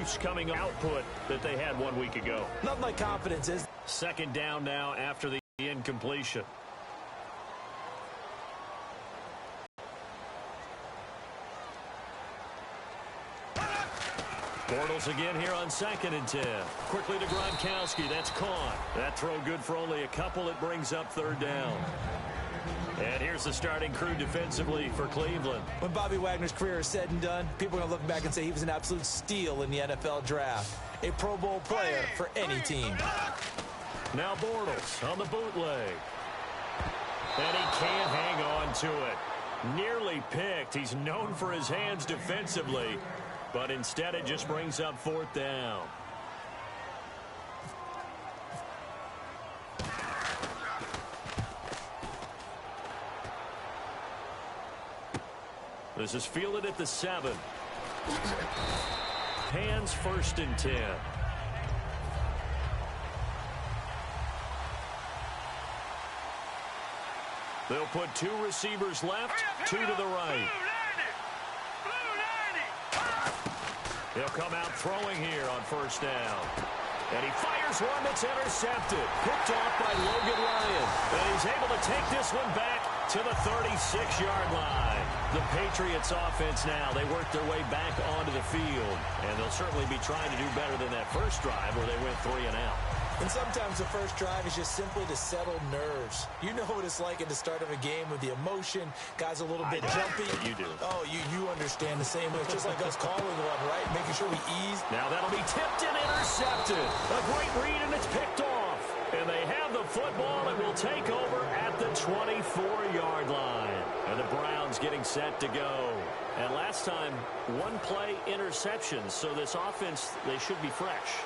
juice coming output that they had 1 week ago. Nothing like confidence is. Second down now after the incompletion. Bortles again here on 2nd and 10. Quickly to Gronkowski. That's caught. That throw good for only a couple. It brings up 3rd down. And here's the starting crew defensively for Cleveland. When Bobby Wagner's career is said and done, people are going to look back and say he was an absolute steal in the NFL draft. A Pro Bowl player for any team. Now Bortles on the bootleg. And he can't hang on to it. Nearly picked. He's known for his hands defensively. But instead it just brings up 4th down. This is fielded at the 7. Hands 1st and 10. They'll put 2 receivers left, 2 to the right. He'll come out throwing here on 1st down. And he fires one that's intercepted. Picked off by Logan Ryan. And he's able to take this one back to the 36-yard line. The Patriots offense now, they work their way back onto the field. And they'll certainly be trying to do better than that first drive where they went 3 and out. And sometimes the first drive is just simply to settle nerves. You know what it's like at the start of a game with the emotion. Guys a little bit jumpy. You do. Oh, you understand the same way. It's just like us calling one, right? Making sure we ease. Now that'll be tipped and intercepted. A great read, and it's picked off. And they have the football and will take over at the 24-yard line. And the Browns getting set to go. And last time, 1-play interceptions. So this offense, they should be fresh.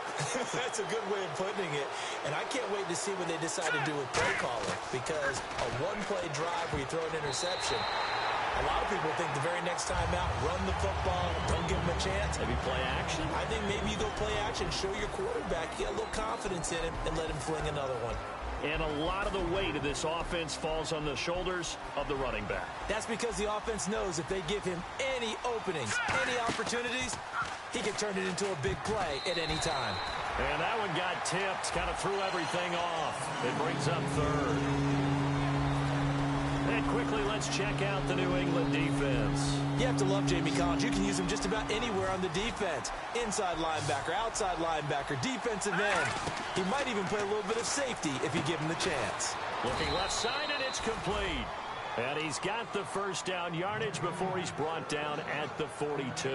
That's a good way of putting it. And I can't wait to see what they decide to do with play calling. Because a 1-play drive where you throw an interception, a lot of people think the very next time out, run the football, don't give them a chance. Maybe play action? I think maybe you go play action, show your quarterback, get a little confidence in him, and let him fling another one. And a lot of the weight of this offense falls on the shoulders of the running back. That's because the offense knows if they give him any openings, any opportunities, he can turn it into a big play at any time. And that one got tipped, kind of threw everything off. It brings up 3rd. And quickly, let's check out the New England defense. You have to love Jamie Collins. You can use him just about anywhere on the defense. Inside linebacker, outside linebacker, defensive end. He might even play a little bit of safety if you give him the chance. Looking left side, and it's complete. And he's got the 1st down yardage before he's brought down at the 42.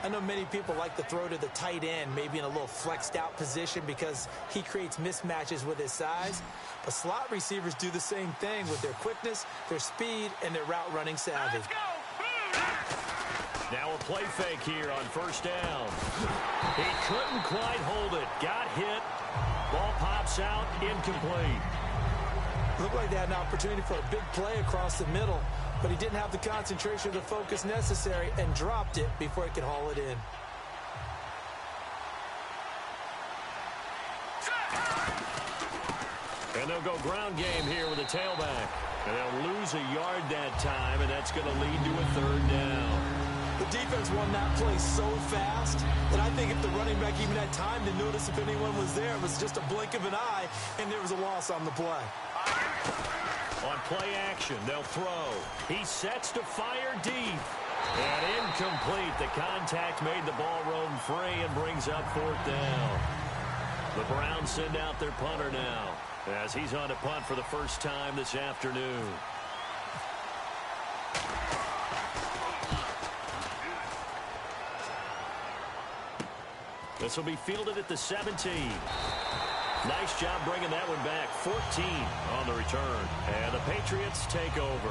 I know many people like to throw to the tight end, maybe in a little flexed out position because he creates mismatches with his size. But slot receivers do the same thing with their quickness, their speed, and their route running savvy. Now a play fake here on 1st down. He couldn't quite hold it. Got hit. Ball pops out. Incomplete. Looked like they had an opportunity for a big play across the middle, but he didn't have the concentration or the focus necessary and dropped it before he could haul it in. And they'll go ground game here with a tailback. And they'll lose a yard that time, and that's going to lead to a 3rd down. The defense won that play so fast that I think if the running back even had time to notice if anyone was there, it was just a blink of an eye, and there was a loss on the play. On play action, they'll throw. He sets to fire deep. And incomplete. The contact made the ball roam free and brings up 4th down. The Browns send out their punter now as he's on to punt for the first time this afternoon. This will be fielded at the 17. Nice job bringing that one back. 14 on the return. And the Patriots take over.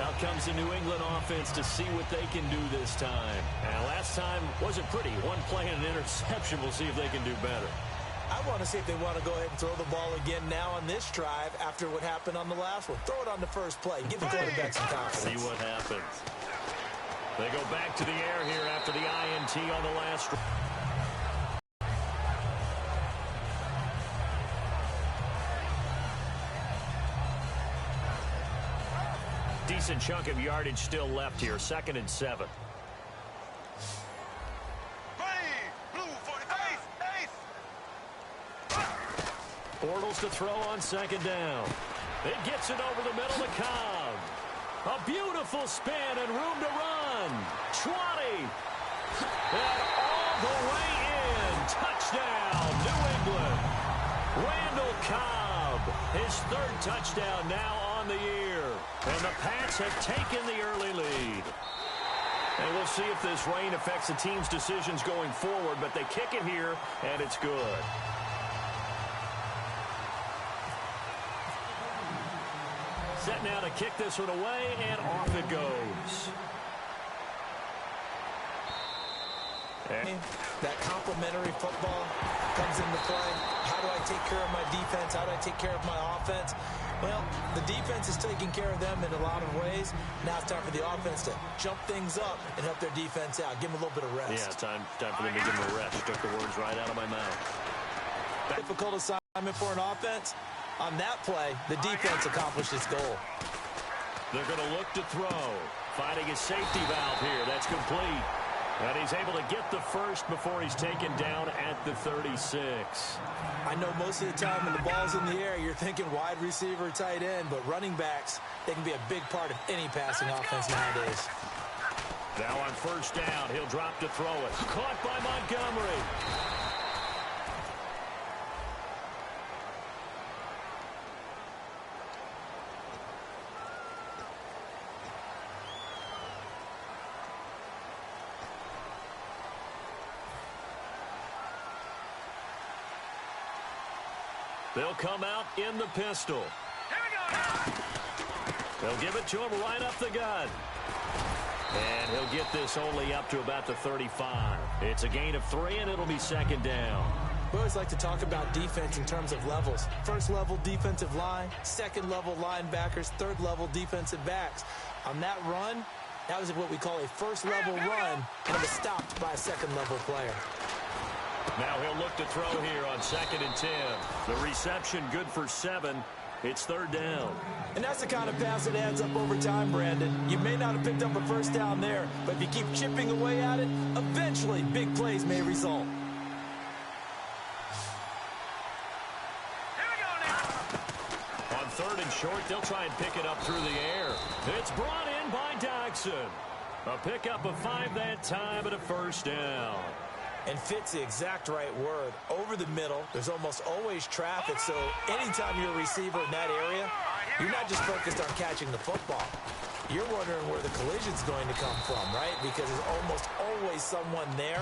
Out comes the New England offense to see what they can do this time. And last time wasn't pretty. 1 play and an interception. We'll see if they can do better. I want to see if they want to go ahead and throw the ball again now on this drive after what happened on the last one. Throw it on the first play. Give the quarterback some confidence. See what happens. They go back to the air here after the INT on the last drive. Decent chunk of yardage still left here. 2nd and 7. Blue Bortles to throw on second down. It gets it over the middle to Cobb. A beautiful spin and room to run. 20. And all the way in. Touchdown, New England. Randall Cobb, his third touchdown now on the year. And the Pats have taken the early lead. And we'll see if this rain affects the team's decisions going forward, but they kick it here, and it's good. Set now to kick this one away, and off it goes. That complementary football comes into play. How do I take care of my defense? How do I take care of my offense? Well, the defense is taking care of them in a lot of ways. Now it's time for the offense to jump things up and help their defense out. Give them a little bit of rest. Yeah, time for them to give them a rest. Took the words right out of my mouth. Difficult assignment for an offense. On that play, the defense accomplished its goal. They're going to look to throw. Finding his safety valve here. That's complete. And he's able to get the first before he's taken down at the 36. I know most of the time when the ball's in the air, you're thinking wide receiver, tight end, but running backs, they can be a big part of any passing offense nowadays. Now on first down, he'll drop to throw it. Caught by Montgomery. They'll come out in the pistol. Here we go now. They'll give it to him right up the gut. And he'll get this only up to about the 35. It's a gain of 3, and it'll be second down. We always like to talk about defense in terms of levels. First level defensive line, second level linebackers, third level defensive backs. On that run, that was what we call a first level run, and it was stopped by a second level player. Now he'll look to throw here on 2nd and 10. The reception good for 7. It's third down. And that's the kind of pass that adds up over time, Brandon. You may not have picked up a first down there, but if you keep chipping away at it, eventually big plays may result. Here we go now. On 3rd and short, they'll try and pick it up through the air. It's brought in by Dodson. A pickup of 5 that time and a first down. And fit's the exact right word. Over the middle, there's almost always traffic, so anytime you're a receiver in that area, you're not just focused on catching the football. You're wondering where the collision's going to come from, right? Because there's almost always someone there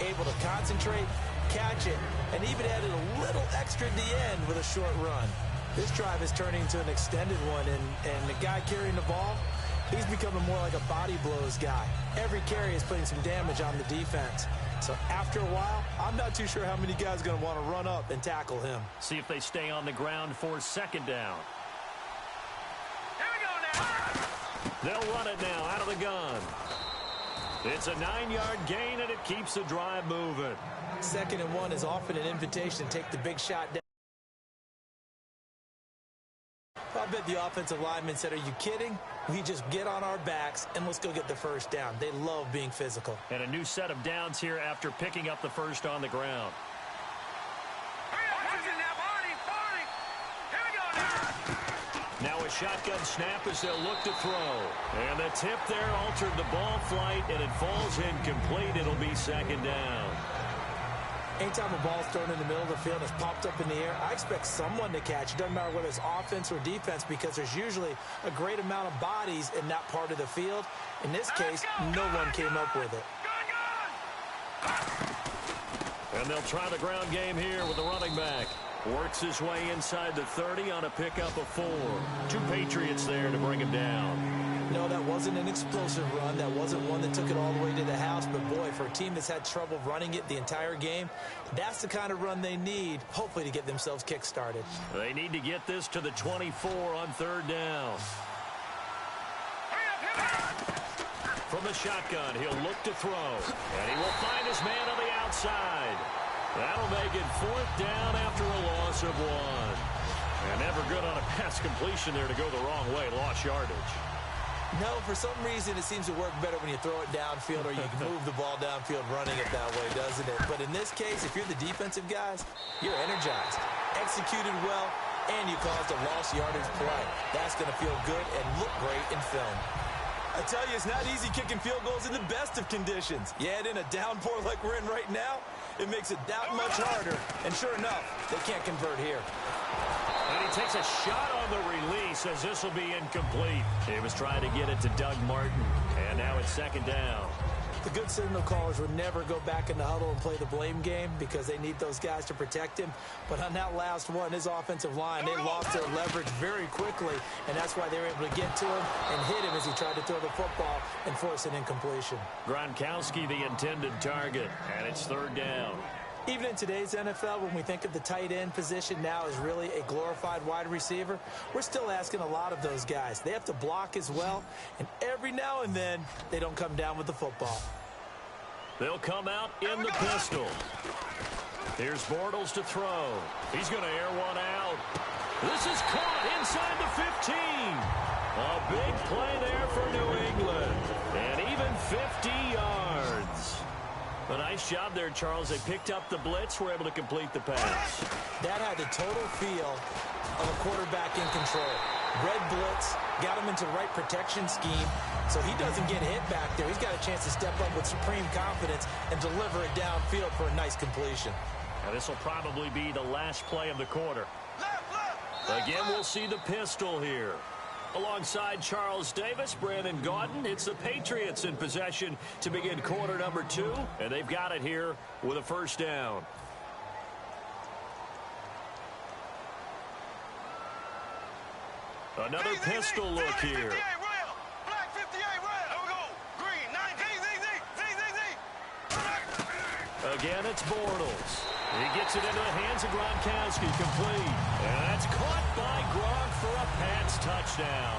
able to concentrate, catch it, and even added a little extra at the end with a short run. This drive is turning into an extended one, and the guy carrying the ball, he's becoming more like a body blows guy. Every carry is putting some damage on the defense. So after a while, I'm not too sure how many guys are going to want to run up and tackle him. See if they stay on the ground for second down. Here we go now. They'll run it now out of the gun. It's a 9-yard gain, and it keeps the drive moving. 2nd and 1 is often an invitation to take the big shot down. I bet the offensive lineman said, are you kidding? We just get on our backs and let's go get the first down. They love being physical. And a new set of downs here after picking up the first on the ground. Now a shotgun snap as they'll look to throw. And the tip there altered the ball flight, and it falls incomplete. It'll be second down. Anytime a ball's thrown in the middle of the field and it's popped up in the air, I expect someone to catch. It doesn't matter whether it's offense or defense because there's usually a great amount of bodies in that part of the field. In this case, no one came up with it. And they'll try the ground game here with the running back. Works his way inside the 30 on a pickup of 4. 2 Patriots there to bring him down. No, that wasn't an explosive run. That wasn't one that took it all the way to the house. But, boy, for a team that's had trouble running it the entire game, that's the kind of run they need, hopefully, to get themselves kick-started. They need to get this to the 24 on 3rd down. From the shotgun, he'll look to throw. And he will find his man on the outside. That'll make it 4th down after a loss of 1. And never good on a pass completion there to go the wrong way. Lost yardage. No, for some reason it seems to work better when you throw it downfield or you can move the ball downfield running it that way, doesn't it? But in this case, if you're the defensive guys, you're energized, executed well, and you caused a lost yardage play. That's going to feel good and look great in film. I tell you, it's not easy kicking field goals in the best of conditions. You add in a downpour like we're in right now, it makes it that much harder. And sure enough, they can't convert here. And he takes a shot on the release as this will be incomplete. He was trying to get it to Doug Martin, and now it's second down. The good signal callers would never go back in the huddle and play the blame game because they need those guys to protect him. But on that last one, his offensive line, they lost their leverage very quickly, and that's why they were able to get to him and hit him as he tried to throw the football and force an incompletion. Gronkowski the intended target, and it's third down. Even in today's NFL, when we think of the tight end position now as really a glorified wide receiver, we're still asking a lot of those guys. They have to block as well, and every now and then, they don't come down with the football. They'll come out in the pistol. Here's Bortles to throw. He's going to air one out. This is caught inside the 15. A big play there for New England, and even 50 yards. A nice job there, Charles. They picked up the blitz, were able to complete the pass. That had the total feel of a quarterback in control. Red blitz, got him into the right protection scheme, so he doesn't get hit back there. He's got a chance to step up with supreme confidence and deliver it downfield for a nice completion. Now this will probably be the last play of the quarter. Again, we'll see the pistol here. Alongside Charles Davis, Brandon Gaudin, it's the Patriots in possession to begin quarter number 2, and they've got it here with a first down. Another pistol look here. Again, it's Bortles. He gets it into the hands of Gronkowski, complete. And that's caught by Gronk for a Pats touchdown.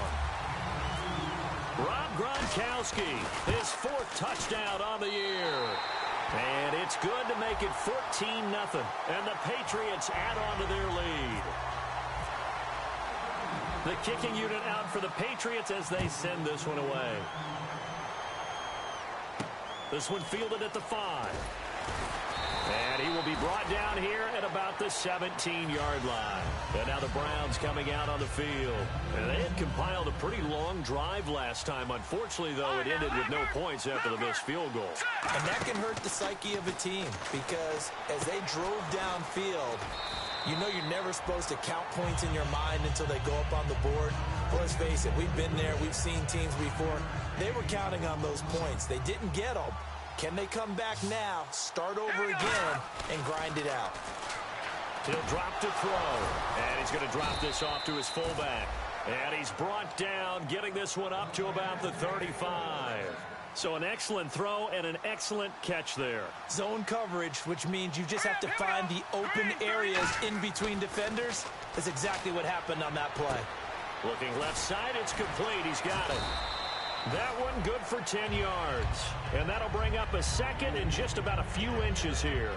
Rob Gronkowski, his 4th touchdown on the year. And it's good to make it 14-0. And the Patriots add on to their lead. The kicking unit out for the Patriots as they send this one away. This one fielded at the 5. And he will be brought down here at about the 17-yard line. And now the Browns coming out on the field. And they had compiled a pretty long drive last time. Unfortunately, though, it ended with no points after the missed field goal. And that can hurt the psyche of a team because as they drove downfield, you know you're never supposed to count points in your mind until they go up on the board. Well, let's face it, we've been there. We've seen teams before. They were counting on those points. They didn't get them. Can they come back now, start over again, and grind it out? He'll drop to throw, and he's going to drop this off to his fullback. And he's brought down, getting this one up to about the 35. So an excellent throw and an excellent catch there. Zone coverage, which means you just have to find the open areas in between defenders. That's exactly what happened on that play. Looking left side, it's complete. He's got it. That one good for 10 yards. And that'll bring up a second and just about a few inches here.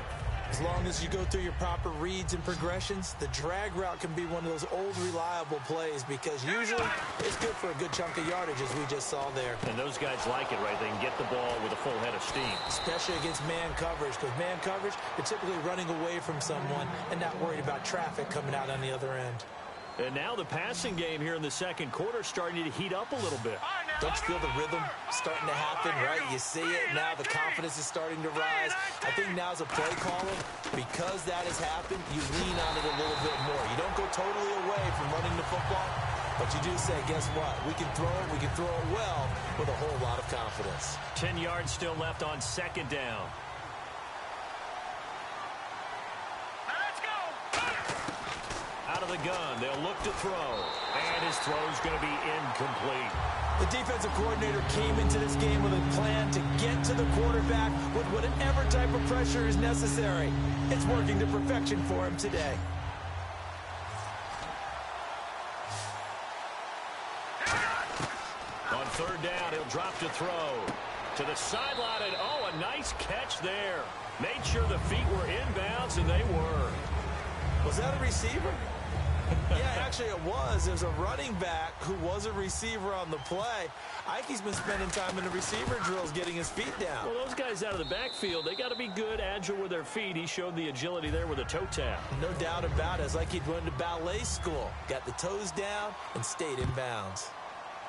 As long as you go through your proper reads and progressions, the drag route can be one of those old reliable plays because usually it's good for a good chunk of yardage as we just saw there. And those guys like it, right? They can get the ball with a full head of steam. Especially against man coverage because man coverage, you're typically running away from someone and not worried about traffic coming out on the other end. And now the passing game here in the second quarter starting to heat up a little bit. Don't you feel the rhythm starting to happen, right? You see it now. The confidence is starting to rise. I think now as a play caller, because that has happened, you lean on it a little bit more. You don't go totally away from running the football, but you do say, guess what? We can throw it. We can throw it well with a whole lot of confidence. 10 yards still left on second down. Out of the gun, they'll look to throw, and his throw's going to be incomplete. The defensive coordinator came into this game with a plan to get to the quarterback with whatever type of pressure is necessary. It's working to perfection for him today. On third down, he'll drop to throw. To the sideline, and oh, a nice catch there. Made sure the feet were inbounds, and they were. Was that a receiver? Yeah, actually it was. There's a running back who was a receiver on the play. I think he's been spending time in the receiver drills getting his feet down. Well, those guys out of the backfield, they got to be good, agile with their feet. He showed the agility there with a toe tap. No doubt about it. It's like he'd run to ballet school. Got the toes down and stayed in bounds.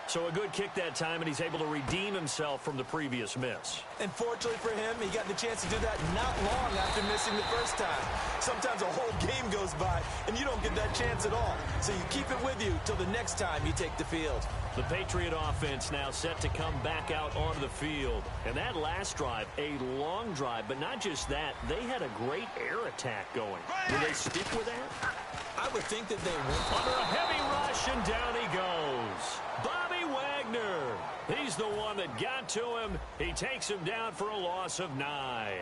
So a good kick that time, and he's able to redeem himself from the previous miss. And fortunately for him, he got the chance to do that not long after missing the first time. Sometimes a whole game goes by, and you don't get that chance at all. So you keep it with you till the next time you take the field. The Patriot offense now set to come back out onto the field. And that last drive, a long drive, but not just that, they had a great air attack going. Will they stick with that? I would think that they would. Under a heavy rush, and down he goes. Bobby Wagner. He's the one that got to him. He takes him down for a loss of 9.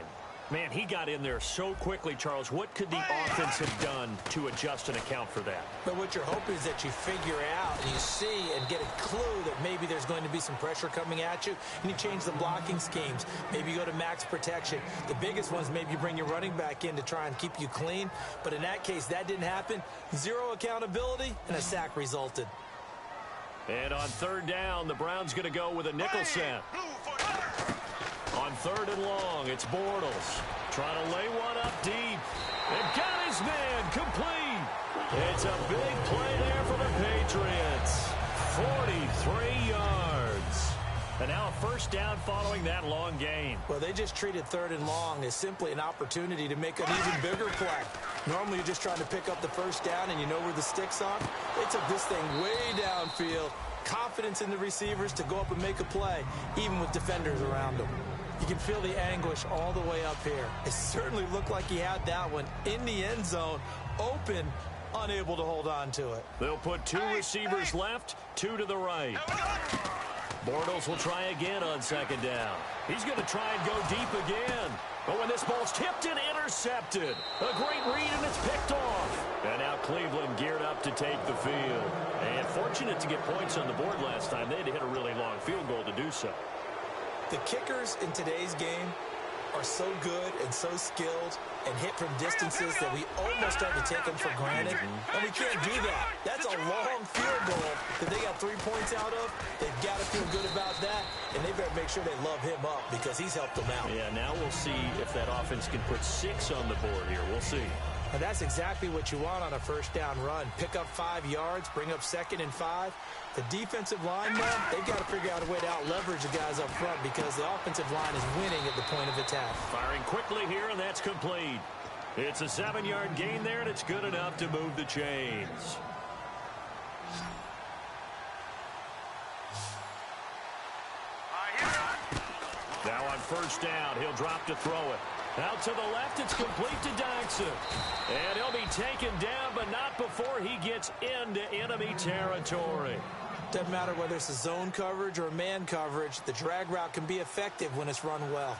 Man, he got in there so quickly, Charles. What could the offense have done to adjust and account for that? But what you're hoping is that you figure out and you see and get a clue that maybe there's going to be some pressure coming at you, and you change the blocking schemes. Maybe you go to max protection. The biggest one is maybe you bring your running back in to try and keep you clean. But in that case, that didn't happen. Zero accountability, and a sack resulted. And on third down, the Browns going to go with a nickel set. On third and long, it's Bortles trying to lay one up deep. And got his man complete. It's a big play there for the Patriots. 43 yards. And now a first down following that long gain. Well, they just treated third and long as simply an opportunity to make an even bigger play. Normally, you're just trying to pick up the first down and you know where the sticks are. They took this thing way downfield. Confidence in the receivers to go up and make a play, even with defenders around them. You can feel the anguish all the way up here. It certainly looked like he had that one in the end zone, open, unable to hold on to it. They'll put 2 receivers left, 2 to the right. Bortles will try again on second down. He's going to try and go deep again. But when this ball's tipped and intercepted, a great read, and it's picked off. And now Cleveland geared up to take the field. And fortunate to get points on the board last time. They had to hit a really long field goal to do so. The kickers in today's game are so good and so skilled and hit from distances that we almost start to take them for granted. And we can't do that. That's a long field goal that they got 3 points out of. They've got to feel good about that, and they better make sure they love him up because he's helped them out. Yeah, now we'll see if that offense can put 6 on the board here. We'll see. And that's exactly what you want on a first down run. Pick up 5 yards, bring up 2nd and 5. The defensive line, man, they've got to figure out a way to out-leverage the guys up front because the offensive line is winning at the point of attack. Firing quickly here, and that's complete. It's a 7-yard gain there, and it's good enough to move the chains. Now on first down, he'll drop to throw it. Out to the left, it's complete to Dodson. And he'll be taken down, but not before he gets into enemy territory. Doesn't matter whether it's a zone coverage or a man coverage, the drag route can be effective when it's run well.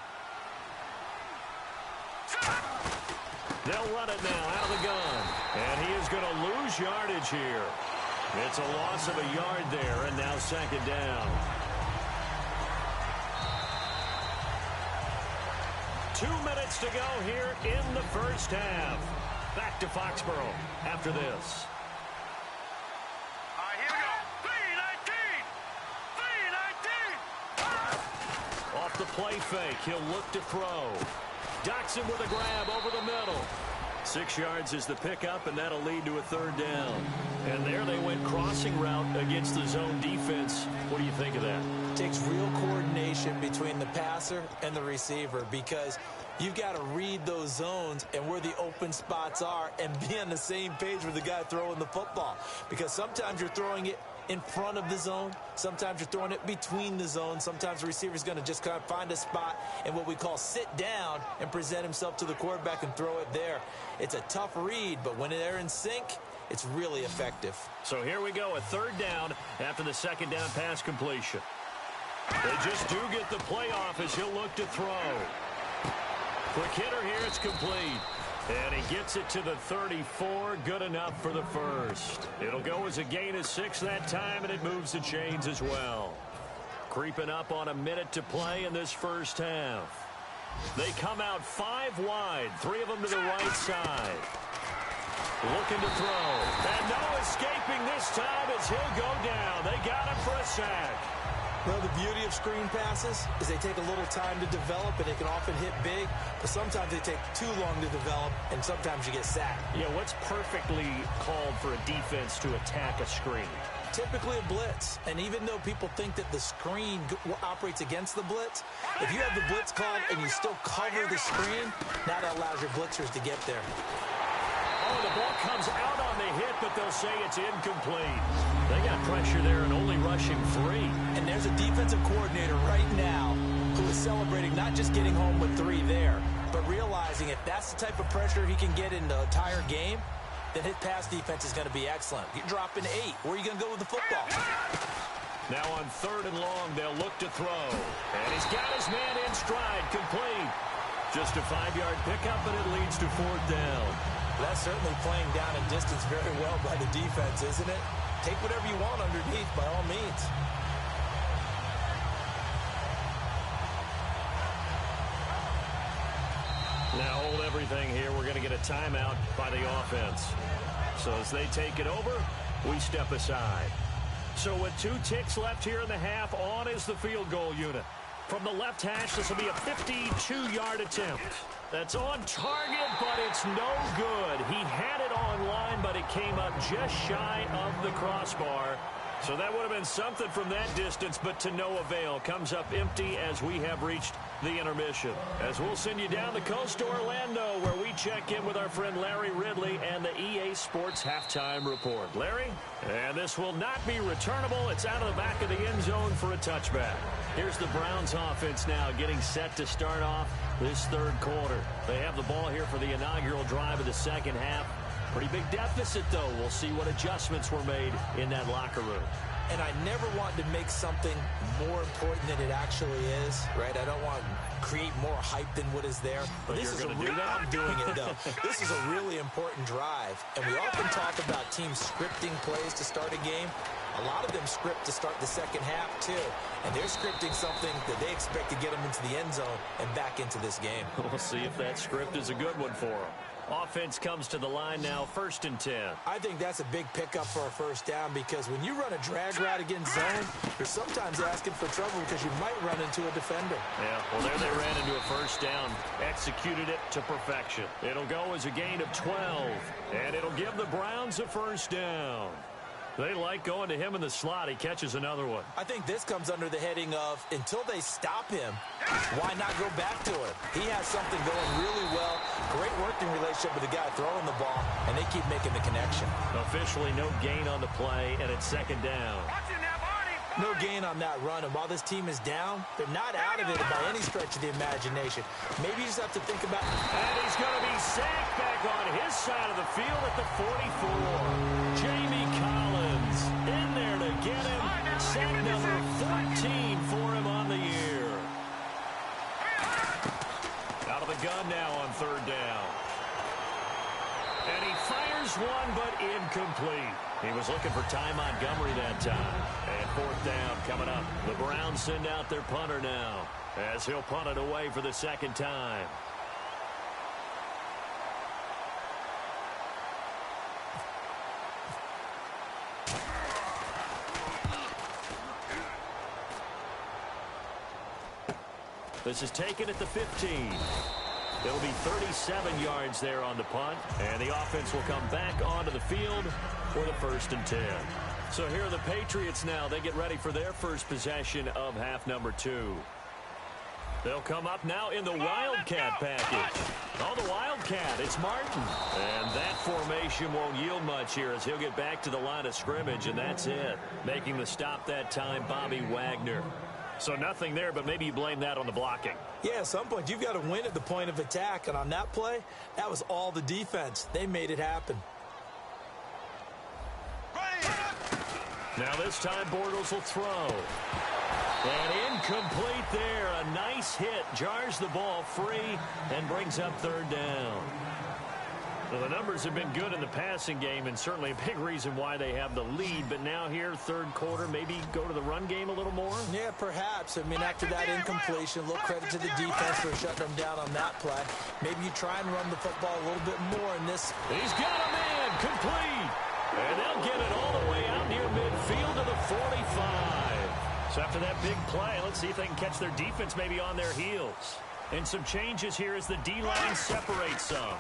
They'll run it now out of the gun. And he is going to lose yardage here. It's a loss of a yard there, and now second down. 2 minutes to go here in the first half. Back to Foxborough after this. Here we go. 3-19. Off the play fake, he'll look to throw. Dodson with a grab over the middle. 6 yards is the pickup, and that'll lead to a third down. And there they went crossing route against the zone defense. What do you think of that? It takes real coordination between the passer and the receiver because you've got to read those zones and where the open spots are and be on the same page with the guy throwing the football. Because sometimes you're throwing it in front of the zone. Sometimes you're throwing it between the zones. Sometimes the receiver's going to just kind of find a spot and what we call sit down and present himself to the quarterback and throw it there. It's a tough read, but when they're in sync, it's really effective. So here we go, a third down after the second down pass completion. They just do get the play off as he'll look to throw. Quick hitter here, it's complete. And he gets it to the 34, good enough for the first. It'll go as a gain of 6 that time, and it moves the chains as well. Creeping up on a minute to play in this first half. They come out 5 wide, 3 of them to the right side. Looking to throw. And no escaping this time as he'll go down. They got him for a sack. Well, the beauty of screen passes is they take a little time to develop, and they can often hit big, but sometimes they take too long to develop, and sometimes you get sacked. Yeah, what's perfectly called for a defense to attack a screen? Typically a blitz, and even though people think that the screen operates against the blitz, if you have the blitz called and you still cover the screen, now that allows your blitzers to get there. Oh, the ball comes out on the hit, but they'll say it's incomplete. They got pressure there and only rushing 3. And there's a defensive coordinator right now who is celebrating not just getting home with 3 there, but realizing if that's the type of pressure he can get in the entire game, then his pass defense is going to be excellent. You're dropping 8. Where are you going to go with the football? Now on 3rd and long, they'll look to throw. And he's got his man in stride, complete. Just a 5-yard pickup, and it leads to 4th down. That's certainly playing down in distance very well by the defense, isn't it? Take whatever you want underneath, by all means. Now hold everything here. We're going to get a timeout by the offense. So as they take it over, we step aside. So with 2 ticks left here in the half, on is the field goal unit. From the left hash, this will be a 52-yard attempt. That's on target, but it's no good. He had it on line, but it came up just shy of the crossbar. So that would have been something from that distance, but to no avail. Comes up empty as we have reached the intermission. As we'll send you down the coast to Orlando, where we check in with our friend Larry Ridley and the EA Sports Halftime Report. Larry? And this will not be returnable. It's out of the back of the end zone for a touchback. Here's the Browns offense now getting set to start off this 3rd quarter. They have the ball here for the inaugural drive of the second half. Pretty big deficit, though. We'll see what adjustments were made in that locker room. And I never want to make something more important than it actually is, right? I don't want to create more hype than what is there. But this is you're going to do that? I'm doing it, though. This is a really important drive. And we often talk about teams scripting plays to start a game. A lot of them script to start the second half, too. And they're scripting something that they expect to get them into the end zone and back into this game. We'll see if that script is a good one for them. Offense comes to the line now, 1st and 10. I think that's a big pickup for a 1st down because when you run a drag route against zone, you're sometimes asking for trouble because you might run into a defender. Yeah, well, there they ran into a 1st down, executed it to perfection. It'll go as a gain of 12, and it'll give the Browns a 1st down. They like going to him in the slot. He catches another one. I think this comes under the heading of until they stop him, why not go back to it? He has something going really well. Great working relationship with the guy throwing the ball, and they keep making the connection. Officially no gain on the play, and it's 2nd down. No gain on that run, and while this team is down, they're not out of it by any stretch of the imagination. Maybe you just have to think about... And he's going to be sacked back on his side of the field at the 44. Jamie Collins in there to get him. Sack number 14 for him on the year. Out of the gun now on 3rd down. And he fires one, but incomplete. He was looking for Ty Montgomery that time. And 4th down coming up. The Browns send out their punter now as he'll punt it away for the 2nd time. This is taken at the 15. It'll be 37 yards there on the punt, and the offense will come back onto the field for the 1st and 10. So here are the Patriots now. They get ready for their first possession of half number 2. They'll come up now in the Wildcat package. Oh, the Wildcat, it's Martin. And that formation won't yield much here as he'll get back to the line of scrimmage, and that's it. Making the stop that time, Bobby Wagner. So nothing there, but maybe you blame that on the blocking. Yeah, at some point, you've got to win at the point of attack. And on that play, that was all the defense. They made it happen. Now this time, Bortles will throw. And incomplete there. A nice hit. Jars the ball free and brings up 3rd down. Well, the numbers have been good in the passing game, and certainly a big reason why they have the lead. But now here, third quarter, maybe go to the run game a little more? Yeah, perhaps. I mean, after that incompletion, a little credit to the defense for shutting them down on that play. Maybe you try and run the football a little bit more in this. He's got a man, complete. And they'll get it all the way out near midfield to the 45. So after that big play, let's see if they can catch their defense maybe on their heels. And some changes here as the D-line separates some.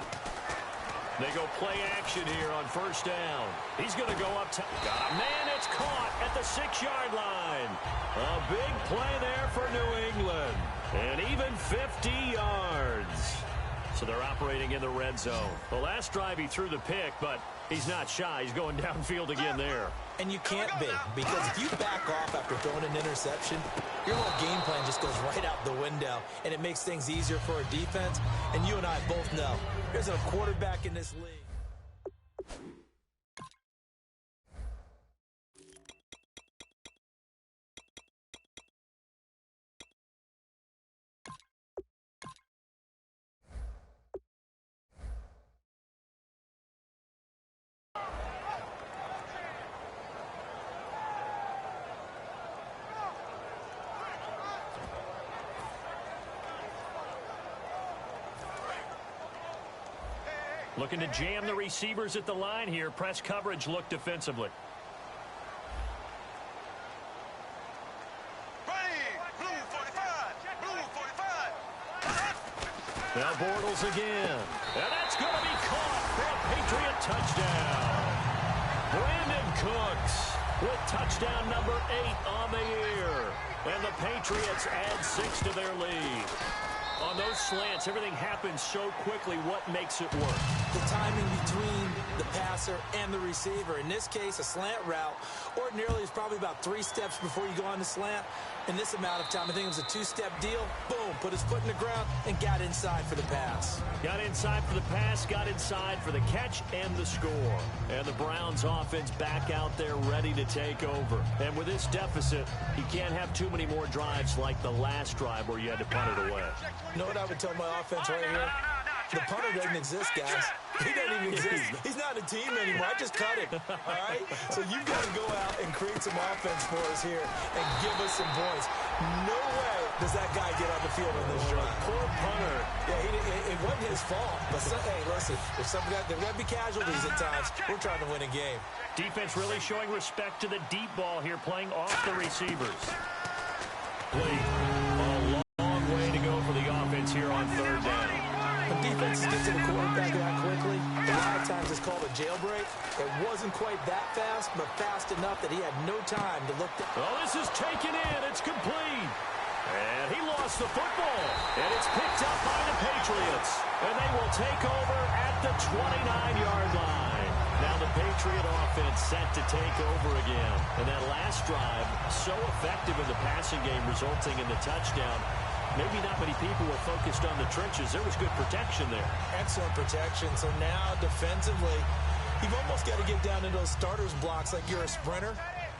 They go play action here on first down. He's going to go up top. Got a man. It's caught at the 6-yard line. A big play there for New England. And even 50 yards. So they're operating in the red zone. The last drive he threw the pick, but he's not shy. He's going downfield again there. And you can't be, because if you back off after throwing an interception, your whole game plan just goes right out the window, and it makes things easier for a defense. And you and I both know there's a quarterback in this league. Looking to jam the receivers at the line here. Press coverage look defensively. Now Bortles again. And that's going to be caught for a Patriot touchdown. Brandon Cooks with touchdown number 8 on the year. And the Patriots add 6 to their lead. On those slants, everything happens so quickly. What makes it work? The timing between the passer and the receiver. In this case, a slant route ordinarily is probably about 3 steps before you go on the slant. In this amount of time, I think it was a 2-step deal. Boom, put his foot in the ground and got inside for the pass. Got inside for the pass, got inside for the catch and the score. And the Browns offense back out there ready to take over. And with this deficit, you can't have too many more drives like the last drive where you had to punt it away. You know what I would tell my offense right here? The punter doesn't exist, guys. He doesn't even exist. He's not a team anymore. I just cut him, all right? So you've got to go out and create some offense for us here and give us some points. No way does that guy get on the field on this drive. Poor punter. Yeah, it wasn't his fault. But, hey, listen, if there are going to be casualties at times, we're trying to win a game. Defense really showing respect to the deep ball here, playing off the receivers. Play a long way to go for the offense here on third down. When defenses get to the quarterback that quickly, a lot of times it's called a jailbreak. It wasn't quite that fast, but fast enough that he had no time to look down. Oh, this is taken in. It's complete. And he lost the football. And it's picked up by the Patriots. And they will take over at the 29-yard line. Now the Patriot offense set to take over again. And that last drive, so effective in the passing game, resulting in the touchdown. Maybe not many people were focused on the trenches. There was good protection there. Excellent protection. So now defensively, you've almost got to get down into those starters blocks like you're a sprinter.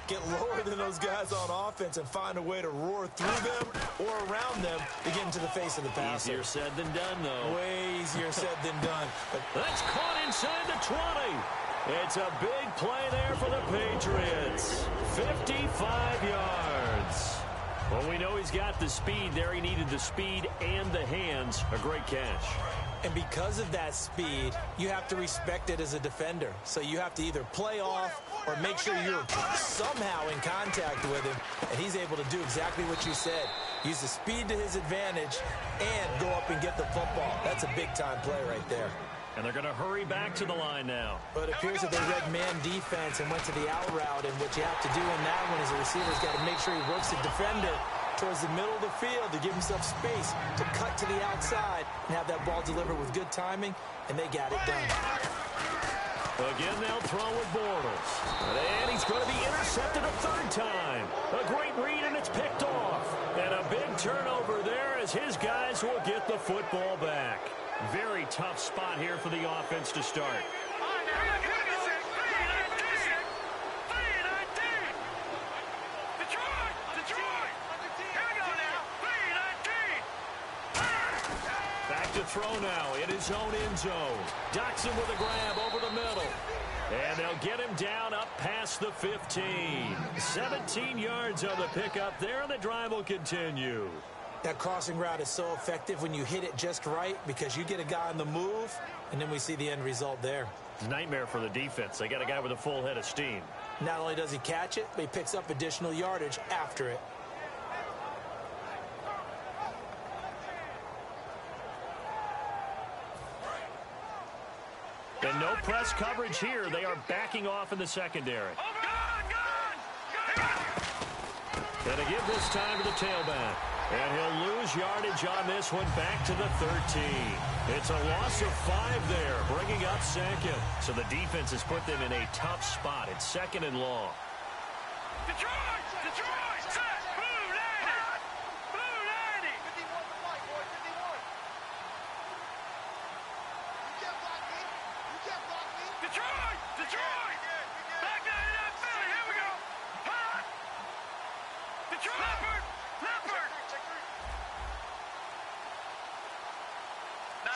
Get lower than those guys on offense and find a way to roar through them or around them to get into the face of the passer. Easier said than done, though. Way easier said than done. But that's caught inside the 20. It's a big play there for the Patriots. 55 yards. Well, we know he's got the speed there. He needed the speed and the hands. A great catch. And because of that speed, you have to respect it as a defender. So you have to either play off or make sure you're somehow in contact with him. And he's able to do exactly what you said. Use the speed to his advantage and go up and get the football. That's a big-time play right there. And they're going to hurry back to the line now. But it appears that they read man defense and went to the out route. And what you have to do in that one is the receiver's got to make sure he works the defender towards the middle of the field to give himself space to cut to the outside and have that ball delivered with good timing, and they got it done. Again, they'll throw with Bortles. And he's going to be intercepted a third time. A great read, and it's picked off. And a big turnover there as his guys will get the football back. Very tough spot here for the offense to start. Back to throw now in his own end zone. Doxson with a grab over the middle. And they'll get him down up past the 15. 17 yards on the pickup there, and the drive will continue. That crossing route is so effective when you hit it just right because you get a guy on the move, and then we see the end result there. Nightmare for the defense. They got a guy with a full head of steam. Not only does he catch it, but he picks up additional yardage after it. And no press coverage here. They are backing off in the secondary. And a give this time to the tailback. And he'll lose yardage on this one back to the 13. It's a loss of 5 there, bringing up second. So the defense has put them in a tough spot. It's second and long. Detroit! Detroit! Set! Blue 90! Blue 90! 51 to fight, boy. 51. You can't block me. You can't block me. Detroit! Detroit! Back 99 Philly. Here we go. Hot! Detroit! Leopard! Leopard! No.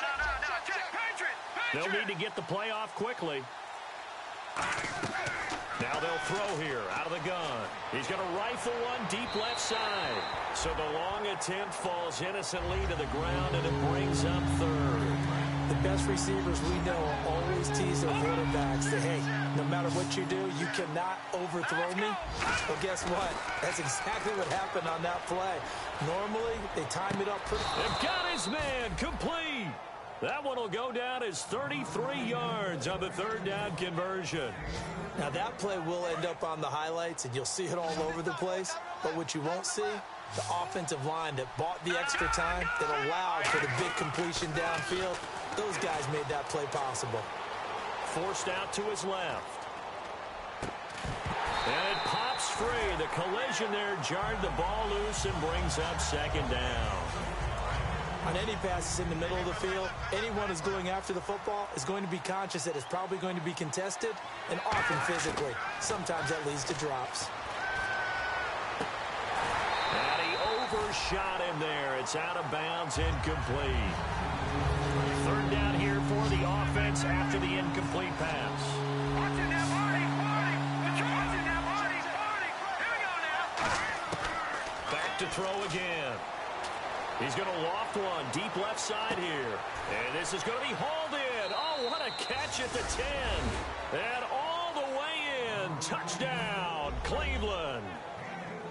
Check. Patriot! They'll need to get the play off quickly. Now they'll throw here out of the gun. He's going to rifle one deep left side. So the long attempt falls innocently to the ground, and it brings up third. The best receivers we know always tease their quarterbacks that, hey, no matter what you do, you cannot overthrow me. Well, guess what? That's exactly what happened on that play. Normally, they time it up pretty quick. They've got his man complete. That one will go down as 33 yards on the third down conversion. Now, that play will end up on the highlights, and you'll see it all over the place. But what you won't see, the offensive line that bought the extra time, that allowed for the big completion downfield, those guys made that play possible. Forced out to his left. And it pops free. The collision there jarred the ball loose and brings up second down. On any passes in the middle of the field, anyone who's going after the football is going to be conscious that it's probably going to be contested, and often physically. Sometimes that leads to drops. And he overshot him there. It's out of bounds, incomplete. Third down here for the offense after the incomplete pass. Watching that Marty. Watching that Marty. Here we go now. Back to throw again. He's going to loft one deep left side here. And this is going to be hauled in. Oh, what a catch at the 10. And all the way in. Touchdown, Cleveland.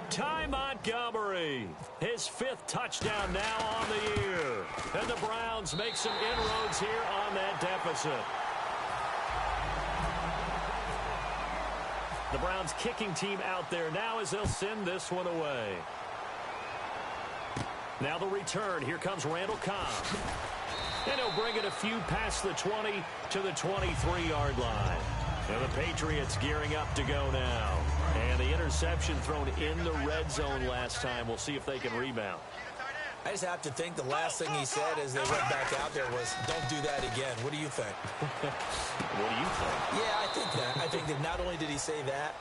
Ty Montgomery, his 5th touchdown now on the year. And the Browns make some inroads here on that deficit. The Browns kicking team out there now as they'll send this one away. Now the return. Here comes Randall Cobb. And he'll bring it a few past the 20 to the 23-yard line. And the Patriots gearing up to go now. And the interception thrown in the red zone last time. We'll see if they can rebound. I just have to think the last thing he said as they went back out there was, don't do that again. What do you think? What do you think? Yeah, I think that. I think that not only did he say that,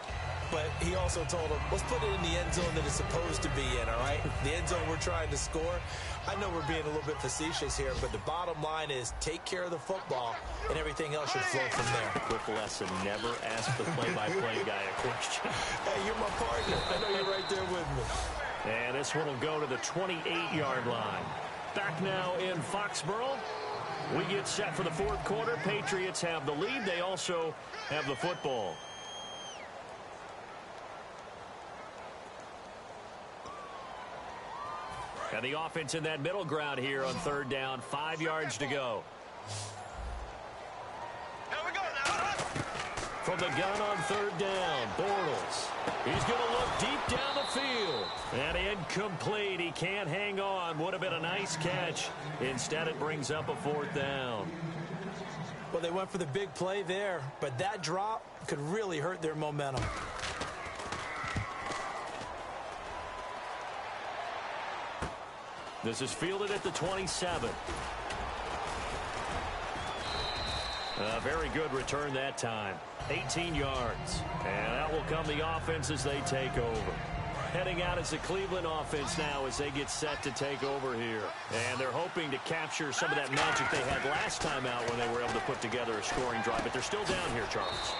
but he also told him, let's put it in the end zone that it's supposed to be in, all right? The end zone we're trying to score. I know we're being a little bit facetious here, but the bottom line is take care of the football, and everything else should flow from there. Quick lesson, never ask the play-by-play guy a question. Hey, you're my partner. I know you're right there with me. And this one will go to the 28-yard line. Back now in Foxborough. We get set for the fourth quarter. Patriots have the lead. They also have the football. And the offense in that middle ground here on third down. 5 yards to go. Here we go now. From the gun on third down, Bortles. He's going to look deep down the field. And incomplete. He can't hang on. Would have been a nice catch. Instead, it brings up a fourth down. Well, they went for the big play there, but that drop could really hurt their momentum. This is fielded at the 27. A very good return that time. 18 yards. And that will come the offense as they take over. Heading out as the Cleveland offense now as they get set to take over here. And they're hoping to capture some of that magic they had last time out when they were able to put together a scoring drive. But they're still down here, Charles.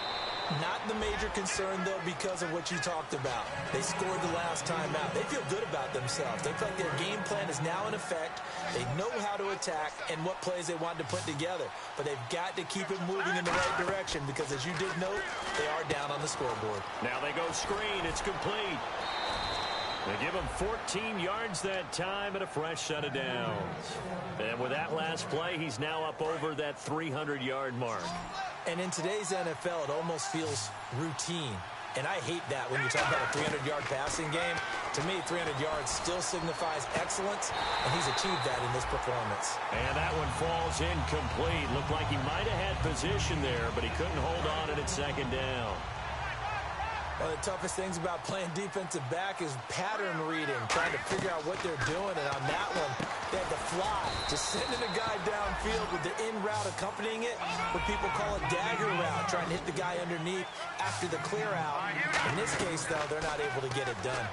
Not the major concern, though, because of what you talked about. They scored the last time out. They feel good about themselves. They feel like their game plan is now in effect. They know how to attack and what plays they want to put together. But they've got to keep it moving in the right direction because, as you did note, they are down on the scoreboard. Now they go screen. It's complete. They give him 14 yards that time and a fresh set of downs. And with that last play, he's now up over that 300-yard mark. And in today's NFL, it almost feels routine. And I hate that when you talk about a 300-yard passing game. To me, 300 yards still signifies excellence, and he's achieved that in this performance. And that one falls incomplete. Looked like he might have had position there, but he couldn't hold on at second down. One of the toughest things about playing defensive back is pattern reading, trying to figure out what they're doing. And on that one, they had to fly, just sending a guy downfield with the in route accompanying it, what people call a dagger route, trying to hit the guy underneath after the clear out. In this case, though, they're not able to get it done.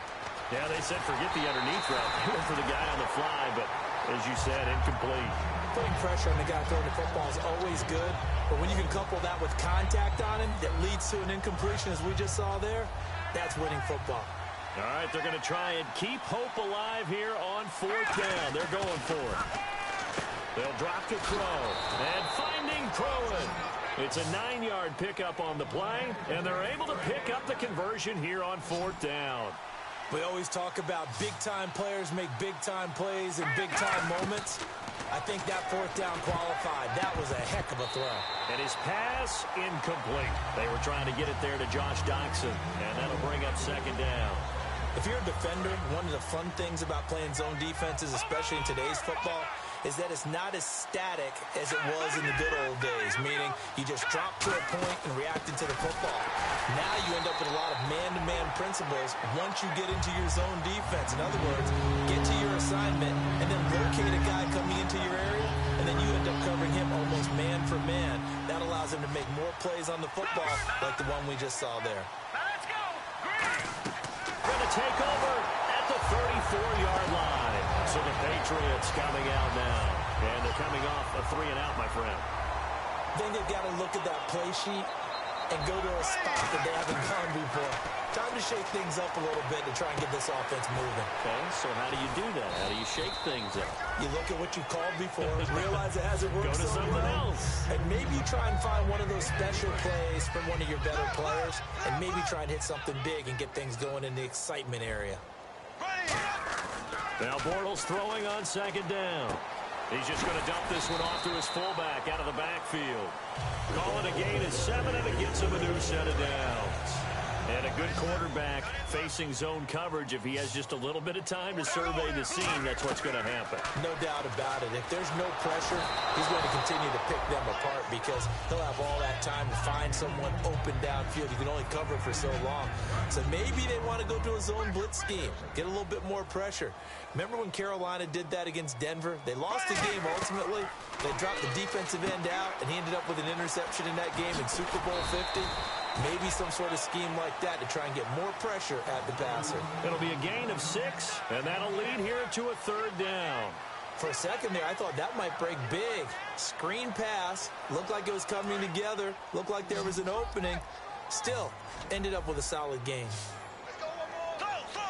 Yeah, they said forget the underneath route. They went for the guy on the fly, but as you said, incomplete. Putting pressure on the guy throwing the football is always good, but when you can couple that with contact on him that leads to an incompletion, as we just saw there, that's winning football. All right, they're going to try and keep hope alive here on fourth down. They're going for it. They'll drop to throw, and finding Cohen. It's a 9-yard pickup on the play, and they're able to pick up the conversion here on fourth down. We always talk about big-time players make big-time plays in big-time moments. I think that fourth down qualified. That was a heck of a throw. And his pass incomplete. They were trying to get it there to Josh Doxson, and that'll bring up second down. If you're a defender, one of the fun things about playing zone defenses, especially in today's football, is that it's not as static as it was in the good old days, meaning you just drop to a point and reacted to the football. Now you end up with a lot of man-to-man principles once you get into your zone defense. In other words, get to your assignment and then locate a guy coming into your area, and then you end up covering him almost man for man. That allows him to make more plays on the football like the one we just saw there. Let's go! Going to take over at the 34-yard line. So the Patriots coming out now. And they're coming off a 3-and-out, my friend. I think they've got to look at that play sheet and go to a spot that they haven't gone before. Time to shake things up a little bit to try and get this offense moving. Okay, so how do you do that? How do you shake things up? You look at what you called before, realize it hasn't worked Go to so something well, else. and maybe you try and find one of those special plays from one of your better players, and maybe try and hit something big and get things going in the excitement area. Now Bortles throwing on second down. He's just going to dump this one off to his fullback out of the backfield. Call it a gain of 7, and it gets him a new set of downs. And a good quarterback facing zone coverage. If he has just a little bit of time to survey the scene, that's what's going to happen. No doubt about it. If there's no pressure, he's going to continue to pick them apart because he'll have all that time to find someone open downfield. You can only cover for so long. So maybe they want to go to a zone blitz scheme, get a little bit more pressure. Remember when Carolina did that against Denver? They lost the game ultimately. They dropped the defensive end out, and he ended up with an interception in that game in Super Bowl 50. Maybe some sort of scheme like that to try and get more pressure at the passer. It'll be a gain of 6, and that'll lead here to a third down. For a second there, I thought that might break big. Screen pass, looked like it was coming together, looked like there was an opening. Still, ended up with a solid gain.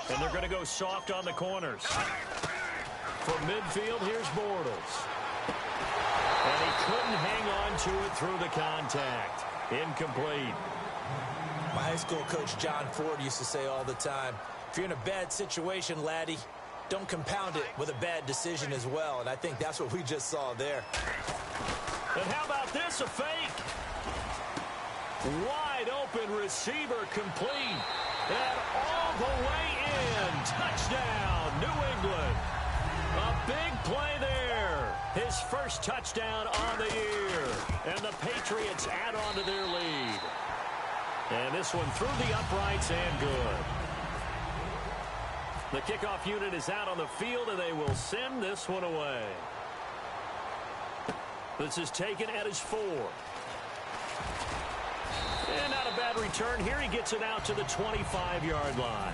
And they're going to go soft on the corners. From midfield, here's Bortles. And he couldn't hang on to it through the contact. Incomplete. My high school coach, John Ford, used to say all the time, if you're in a bad situation, laddie, don't compound it with a bad decision as well. And I think that's what we just saw there. And how about this, a fake? Wide open receiver complete. And all the way in. Touchdown, New England. A big play there. His first touchdown on the year. And the Patriots add on to their lead. And this one through the uprights and good. The kickoff unit is out on the field, and they will send this one away. This is taken at his 4. And not a bad return here. He gets it out to the 25-yard line.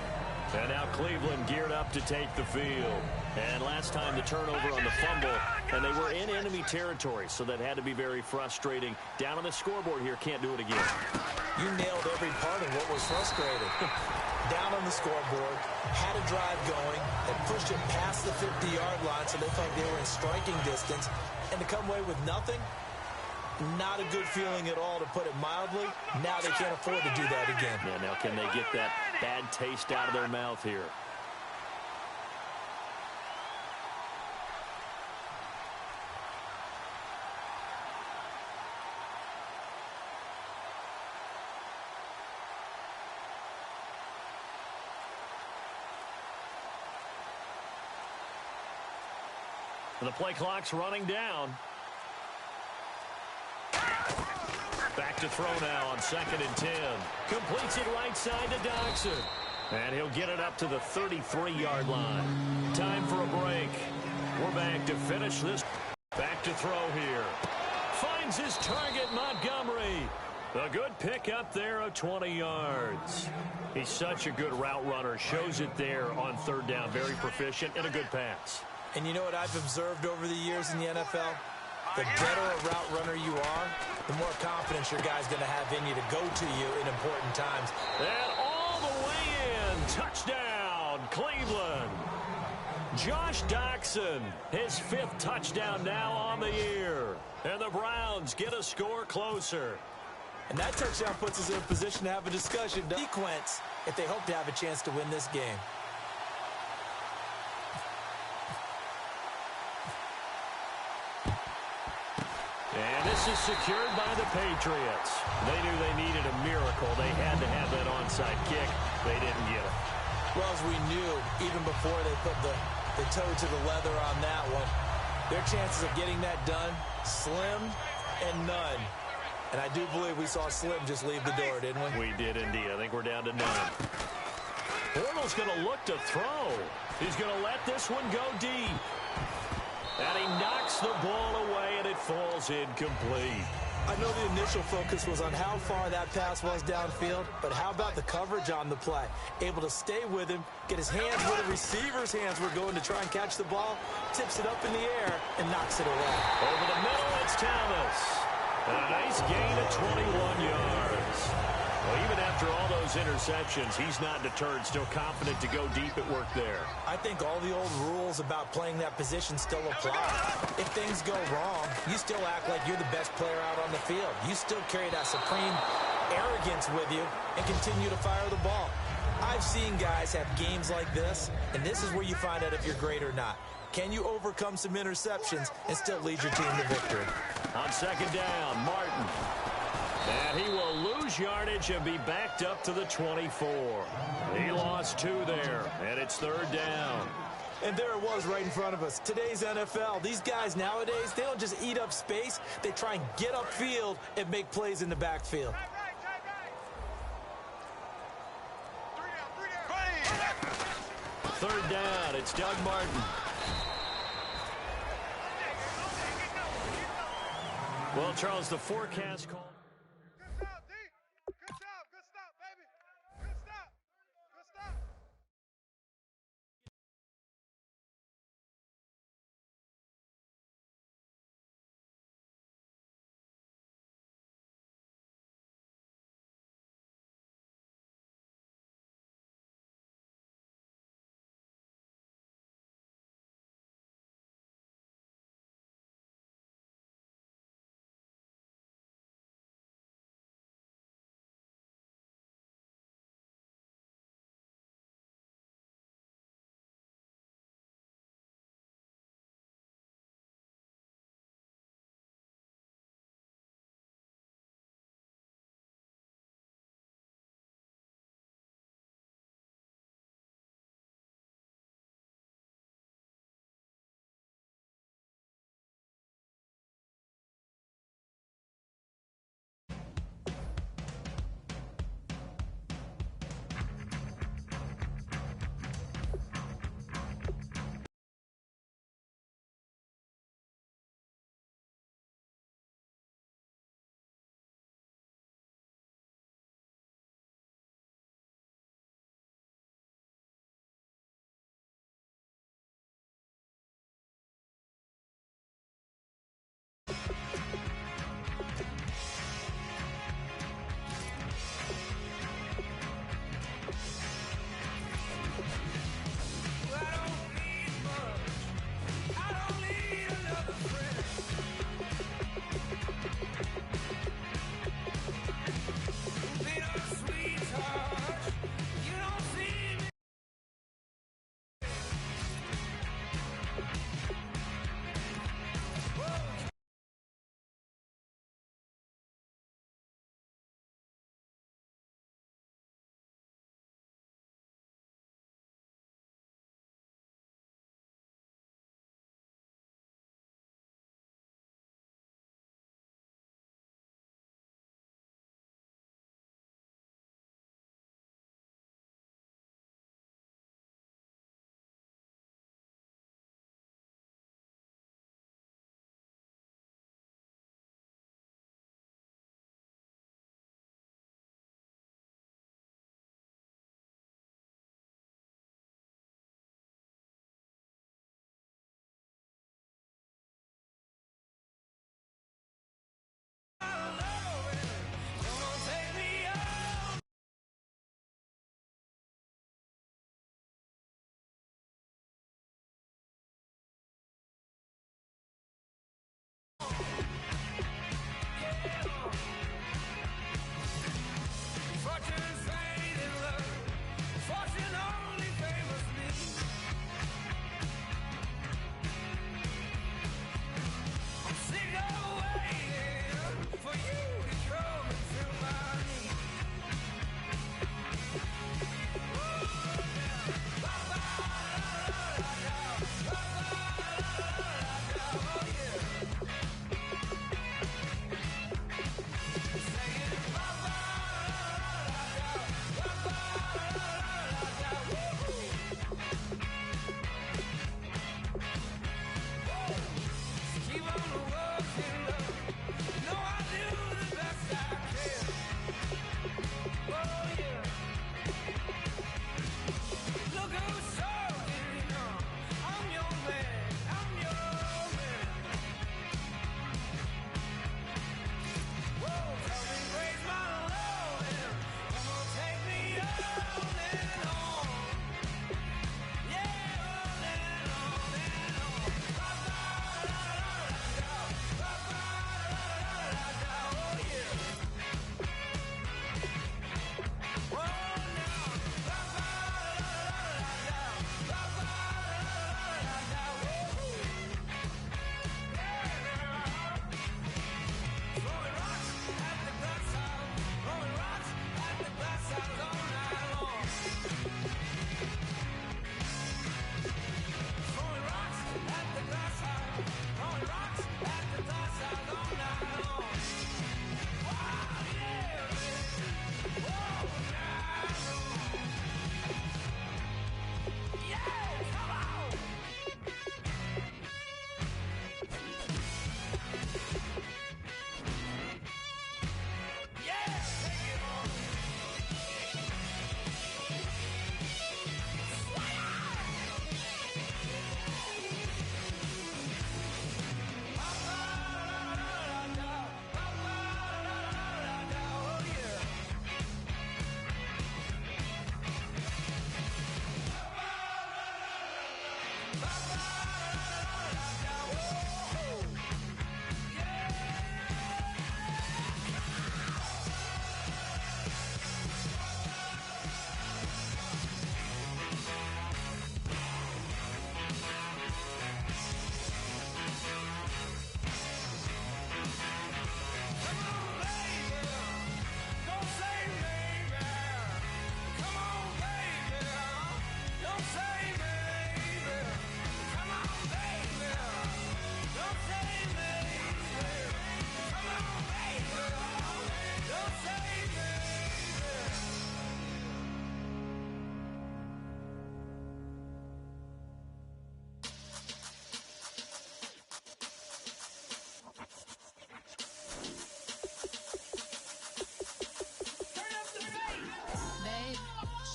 And now Cleveland geared up to take the field. And last time the turnover on the fumble, and they were in enemy territory, so that had to be very frustrating. Down on the scoreboard here, can't do it again. You nailed every part of what was frustrating. Down on the scoreboard, had a drive going, and pushed it past the 50-yard line so they felt like they were in striking distance. And to come away with nothing, not a good feeling at all, to put it mildly. Now they can't afford to do that again. Yeah, now can they get that bad taste out of their mouth here? The play clock's running down. Back to throw now on 2nd and 10. Completes it right side to Doctson. And he'll get it up to the 33-yard line. Time for a break. We're back to finish this. Back to throw here. Finds his target, Montgomery. A good pickup there of 20 yards. He's such a good route runner. Shows it there on 3rd down. Very proficient and a good pass. And you know what I've observed over the years in the NFL? The better a route runner you are, the more confidence your guy's going to have in you to go to you in important times. And all the way in. Touchdown, Cleveland. Josh Doctson, his 5th touchdown now on the year. And the Browns get a score closer. And that touchdown puts us in a position to have a discussion. Sequence if they hope to have a chance to win this game. And this is secured by the Patriots. They knew they needed a miracle. They had to have that onside kick. They didn't get it. Well, as we knew, even before they put the toe to the leather on that one, their chances of getting that done, slim and none. And I do believe we saw Slim just leave the door, didn't we? We did indeed. I think we're down to none. Bortles going to look to throw. He's going to let this one go deep. And he knocks the ball away, and it falls incomplete. I know the initial focus was on how far that pass was downfield, but how about the coverage on the play? Able to stay with him, get his hands where the receiver's hands were going to try and catch the ball, tips it up in the air, and knocks it away. Over the middle, it's Thomas. And a nice gain of 21 yards. Well, even after all those interceptions, he's not deterred, still confident to go deep at work there. I think all the old rules about playing that position still apply. If things go wrong, you still act like you're the best player out on the field. You still carry that supreme arrogance with you and continue to fire the ball. I've seen guys have games like this, and this is where you find out if you're great or not. Can you overcome some interceptions and still lead your team to victory? On 2nd down, Martin. And he will lose yardage and be backed up to the 24. He lost 2 there, and it's 3rd down. And there it was right in front of us. Today's NFL, these guys nowadays, they don't just eat up space. They try and get upfield and make plays in the backfield. 3rd down, it's Doug Martin. Well, Charles, the forecast call.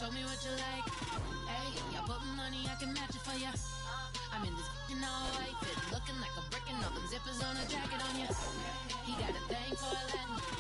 show me what you like. Hey, y'all put money, I can match it for ya. I'm in this all white fit, looking like a brick and all them zippers on a jacket on ya. He got a thing for a Latin.